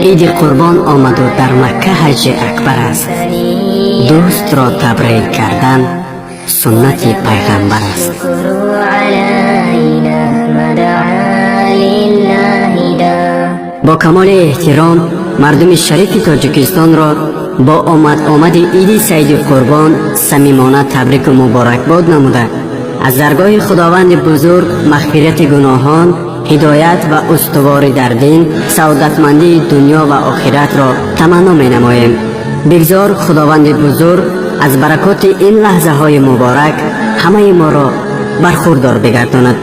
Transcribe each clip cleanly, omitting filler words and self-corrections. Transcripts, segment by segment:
عید قربان آمد و در مکه حج اکبر است. دوست را تبریک کردن سنت پیغمبر است. با کمال احترام مردم شریف تاجیکستان را با آمد عید سعید قربان صمیمانه تبریک و مبارکباد نموده از درگاه خداوند بزرگ مغفرت گناهان، هدایت و استواری در دین، سعادتمندی دنیا و آخرت را تمنا می نماییم. بگذار خداوند بزرگ از برکات این لحظه های مبارک همه ما را برخوردار بگرداند.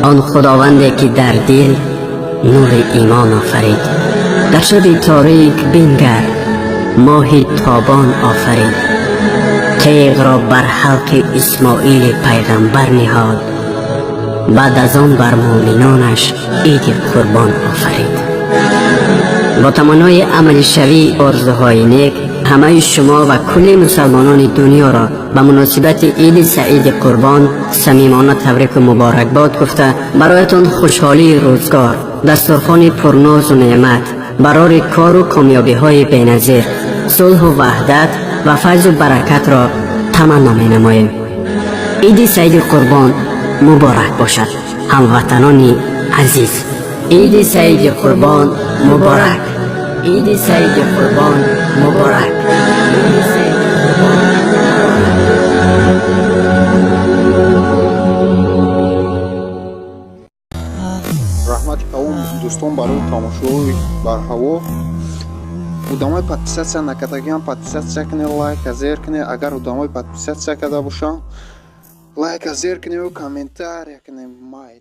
آن خداوندی که در دل نور ایمان آفرید، در شب تاریک بنگر ماه تابان آفرید، تیغ را بر حلق اسماعیل پیغمبر نهاد، بعد از آن بر مؤمنانش عید قربان آفرید. با تمنای عمل شوی آرزوهای نیک همه شما و کل مسلمانان دنیا را به مناسبت عید سعید قربان صمیمانه تبریک و مبارکباد گفته برایتان خوشحالی روزگار، دسترخوان پرناز و نعمت، برای کار و کامیابی های بی‌نظیر، صلح و وحدت و فیض و برکت را تمنا می نماییم. عید سعید قربان مبارک باشد هموطنان عزیز. عید سعید قربان مبارک. عید سعید قربان مبارک. رحمت کام دوستان برای تماشای بر هوا. ادامه подписаться نکردگان подписаться کنید، لایک ازیر کنید. اگر ادامه подписаться کرده باشم لایک ازیر کنید و کامنتار کنید. مایل